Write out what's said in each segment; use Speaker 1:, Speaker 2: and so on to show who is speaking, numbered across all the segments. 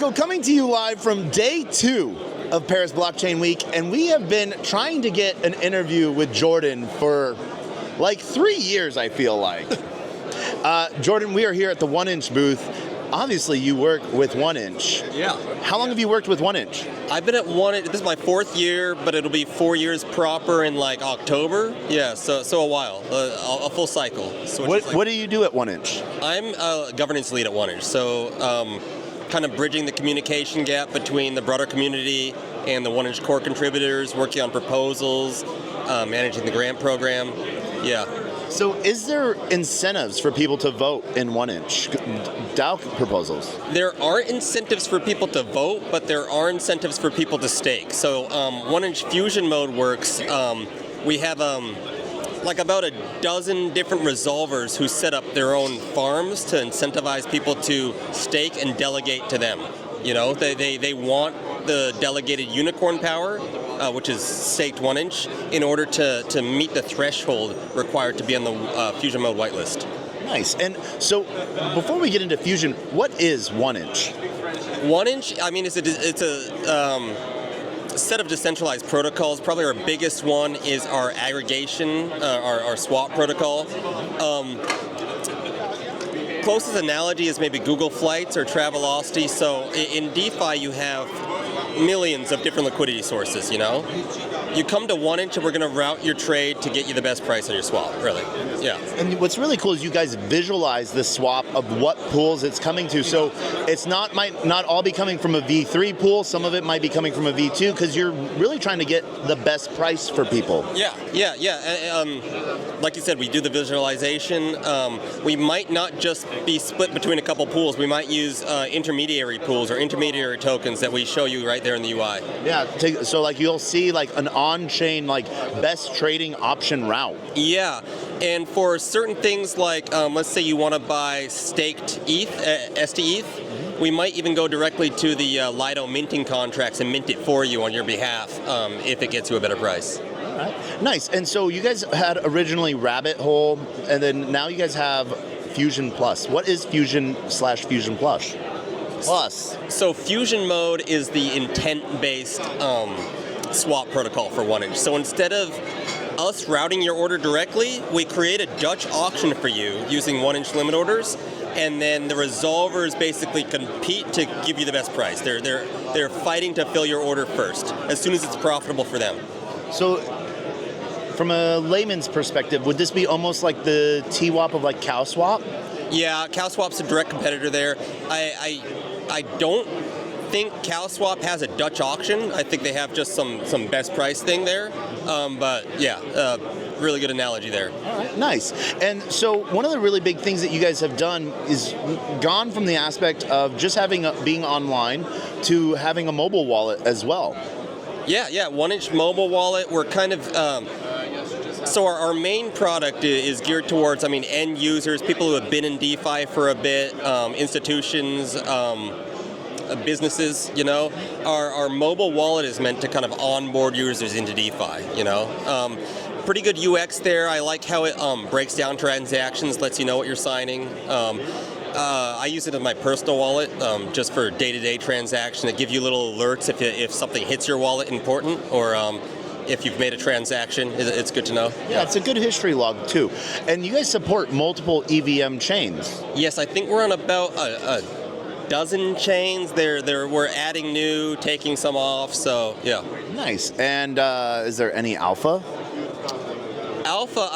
Speaker 1: Rocco, coming to you live from day 2 of Paris Blockchain Week, and we have been trying to get an interview with Jordan for like 3 years, I feel like. Jordan, we are here at the 1inch booth. Obviously, you work with 1inch.
Speaker 2: Yeah.
Speaker 1: How long have you worked with 1inch?
Speaker 2: I've been at 1inch, this is my 4th year, but it'll be 4 years proper in like October. Yeah, so a while, a full cycle. So
Speaker 1: What do you do at 1inch?
Speaker 2: I'm a governance lead at 1inch, so kind of bridging the communication gap between the broader community and the 1inch core contributors, working on proposals, managing the grant program. Yeah.
Speaker 1: So is there incentives for people to vote in 1inch DAO proposals?
Speaker 2: There aren't incentives for people to vote, but there are incentives for people to stake. So 1inch Fusion mode works. We have like about a dozen different resolvers who set up their own farms to incentivize people to stake and delegate to them. You know, they want the delegated unicorn power, which is staked 1inch, in order to meet the threshold required to be on the Fusion mode whitelist.
Speaker 1: Nice. And so, before we get into Fusion, what is 1inch?
Speaker 2: 1inch, I mean, it's a set of decentralized protocols. Probably our biggest one is our aggregation, our swap protocol. Closest analogy is maybe Google Flights or Travelocity. So in DeFi, you have millions of different liquidity sources, you know? You come to 1inch and we're going to route your trade to get you the best price on your swap, really. Yeah.
Speaker 1: And what's really cool is you guys visualize the swap of what pools it's coming to. So it's might not all be coming from a V3 pool. Some of it might be coming from a V2 because you're really trying to get the best price for people.
Speaker 2: Yeah. Like you said, we do the visualization. We might not just be split between a couple pools. We might use intermediary pools or intermediary tokens that we show you right there in the UI.
Speaker 1: Yeah. So like you'll see like an on-chain like best trading option route.
Speaker 2: Yeah. And for certain things like, let's say you want to buy staked ETH, STETH, we might even go directly to the Lido minting contracts and mint it for you on your behalf if it gets you a better price.
Speaker 1: All right. Nice. And so you guys had originally Rabbit Hole, and then now you guys have Fusion Plus. What is Fusion/Fusion Plus?
Speaker 2: So Fusion mode is the intent-based swap protocol for 1inch. So instead of us routing your order directly, we create a Dutch auction for you using 1inch limit orders, and then the resolvers basically compete to give you the best price. They're fighting to fill your order first, as soon as it's profitable for them.
Speaker 1: So from a layman's perspective, would this be almost like the TWAP of like CowSwap?
Speaker 2: Yeah, CowSwap's a direct competitor there. I don't think CowSwap has a Dutch auction. I think they have just some best price thing there. But yeah, really good analogy there.
Speaker 1: All right, nice. And so one of the really big things that you guys have done is gone from the aspect of just being online to having a mobile wallet as well.
Speaker 2: Yeah, 1inch mobile wallet. We're kind of so our main product is geared towards, end users, people who have been in DeFi for a bit, institutions, businesses, you know. Our mobile wallet is meant to kind of onboard users into DeFi, you know. Pretty good UX there. I like how it breaks down transactions, lets you know what you're signing. I use it in my personal wallet just for day-to-day transaction. It gives you little alerts if something hits your wallet important, or if you've made a transaction. It's good to know.
Speaker 1: Yeah, it's a good history log too. And you guys support multiple EVM chains.
Speaker 2: Yes, I think we're on about a dozen chains. We're adding new, taking some off, so yeah.
Speaker 1: Nice. And is there any alpha?
Speaker 2: Alpha,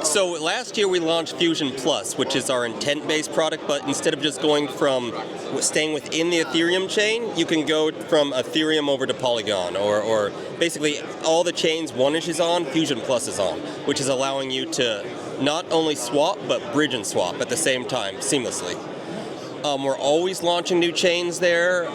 Speaker 2: so last year we launched Fusion Plus, which is our intent-based product, but instead of just going from staying within the Ethereum chain, you can go from Ethereum over to Polygon, or basically all the chains 1inch is on, Fusion Plus is on, which is allowing you to not only swap, but bridge and swap at the same time, seamlessly. We're always launching new chains there.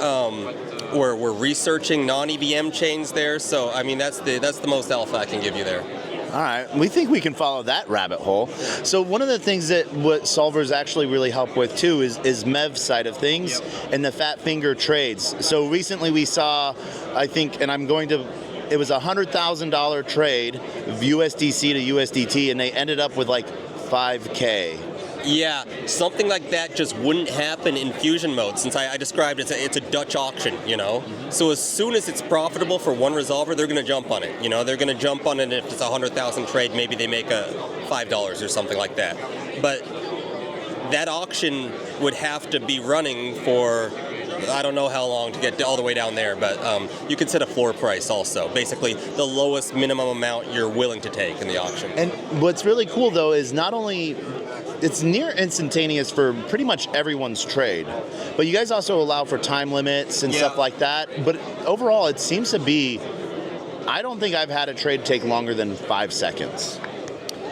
Speaker 2: We're researching non-EVM chains there, so that's the most alpha I can give you there.
Speaker 1: All right, we think we can follow that rabbit hole. So one of the things that what solvers actually really help with too is MEV side of things and the fat finger trades. So recently we saw, I think, and it was a $100,000 trade of USDC to USDT, and they ended up with like 5K.
Speaker 2: Yeah, something like that just wouldn't happen in fusion mode, since I described it's a Dutch auction, you know? So as soon as it's profitable for one resolver, they're going to jump on it, you know? They're going to jump on it if it's a 100,000 trade, maybe they make a $5 or something like that. But that auction would have to be running for, I don't know how long to get all the way down there, but you could set a floor price also. Basically, the lowest minimum amount you're willing to take in the auction.
Speaker 1: And what's really cool, though, is not only it's near instantaneous for pretty much everyone's trade, but you guys also allow for time limits and stuff like that. But overall, it seems to be, I don't think I've had a trade take longer than 5 seconds.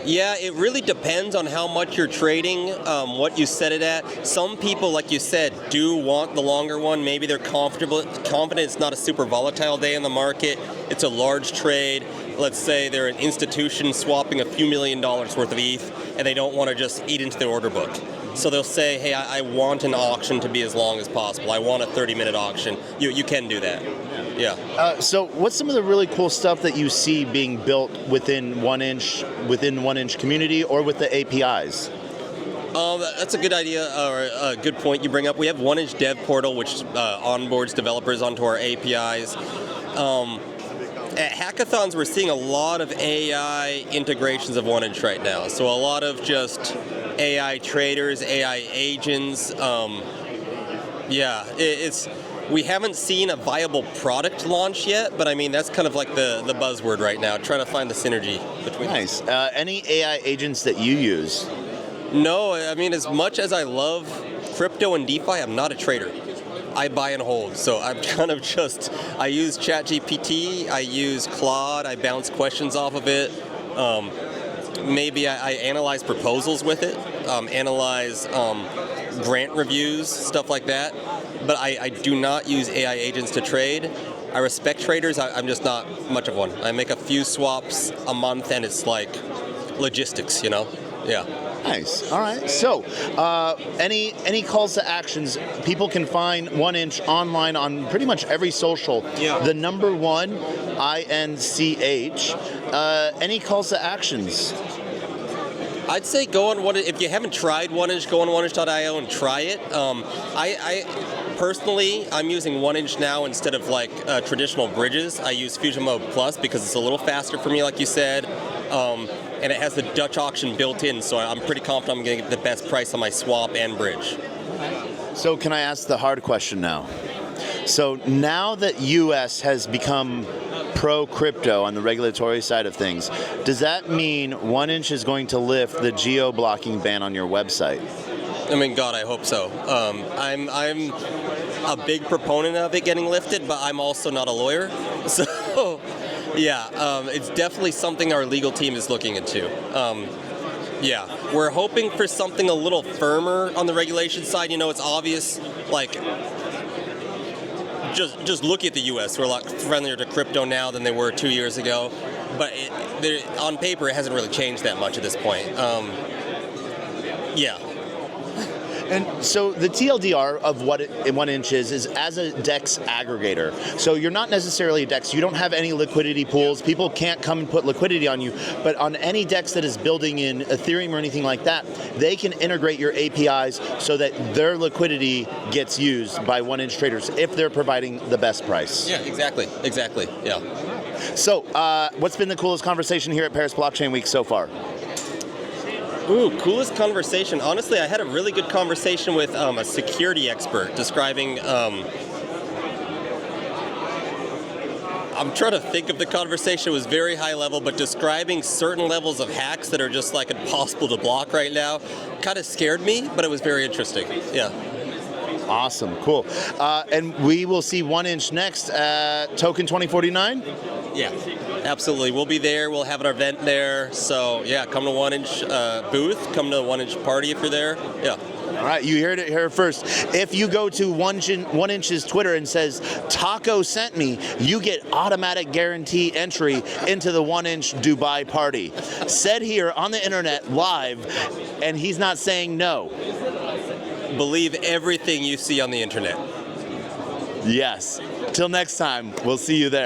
Speaker 2: Yeah, it really depends on how much you're trading, what you set it at. Some people, like you said, do want the longer one. Maybe they're confident it's not a super volatile day in the market. It's a large trade. Let's say they're an institution swapping a few $1 million worth of ETH, and they don't want to just eat into their order book. So they'll say, hey, I want an auction to be as long as possible. I want a 30-minute auction. You can do that. Yeah.
Speaker 1: So what's some of the really cool stuff that you see being built within 1inch community or with the APIs?
Speaker 2: That's a good idea, or a good point you bring up. We have 1inch Dev Portal, which onboards developers onto our APIs. At hackathons, we're seeing a lot of AI integrations of 1inch right now. So a lot of just AI traders, AI agents. We haven't seen a viable product launch yet, but I mean, that's kind of like the buzzword right now, trying to find the synergy between them.
Speaker 1: Nice. Any AI agents that you use?
Speaker 2: No, I mean, as much as I love crypto and DeFi, I'm not a trader. I buy and hold, so I'm kind of just, I use ChatGPT, I use Claude, I bounce questions off of it. Maybe I analyze proposals with it, analyze grant reviews, stuff like that. But I do not use AI agents to trade. I respect traders, I'm just not much of one. I make a few swaps a month and it's like logistics, you know? Yeah.
Speaker 1: Nice. All right. So, any calls to actions? People can find 1inch online on pretty much every social.
Speaker 2: Yeah.
Speaker 1: The number one, INCH. Any calls to actions?
Speaker 2: I'd say go on one. If you haven't tried 1inch, go on 1inch.io and try it. I personally, I'm using 1inch now instead of like traditional bridges. I use Fusion Mode Plus because it's a little faster for me, like you said. And it has the Dutch auction built in, so I'm pretty confident I'm going to get the best price on my swap and bridge.
Speaker 1: So can I ask the hard question now? So now that US has become pro-crypto on the regulatory side of things, does that mean 1inch is going to lift the geo-blocking ban on your website?
Speaker 2: I mean, God, I hope so. I'm a big proponent of it getting lifted, but I'm also not a lawyer, so... Yeah, it's definitely something our legal team is looking into. We're hoping for something a little firmer on the regulation side. You know, it's obvious, like, just look at the U.S. We're a lot friendlier to crypto now than they were 2 years ago. But on paper, it hasn't really changed that much at this point.
Speaker 1: And so the TLDR of what 1inch is as a DEX aggregator. So you're not necessarily a DEX. You don't have any liquidity pools. People can't come and put liquidity on you. But on any DEX that is building in Ethereum or anything like that, they can integrate your APIs so that their liquidity gets used by 1inch traders if they're providing the best price.
Speaker 2: Yeah, exactly. Yeah.
Speaker 1: So what's been the coolest conversation here at Paris Blockchain Week so far?
Speaker 2: Ooh, coolest conversation. Honestly, I had a really good conversation with a security expert describing... I'm trying to think of the conversation. It was very high level, but describing certain levels of hacks that are just like impossible to block right now kind of scared me, but it was very interesting. Yeah.
Speaker 1: Awesome. Cool. And we will see 1inch next at Token 2049?
Speaker 2: Yeah, absolutely. We'll be there. We'll have an event there. So, yeah, come to 1inch booth. Come to the 1inch party if you're there. Yeah.
Speaker 1: All right, you heard it here first. If you go to 1inch's Twitter and says, Taco sent me, you get automatic guarantee entry into the 1inch Dubai party. Said here on the internet live, and he's not saying no.
Speaker 2: Believe everything you see on the internet.
Speaker 1: Yes. Till next time, we'll see you there.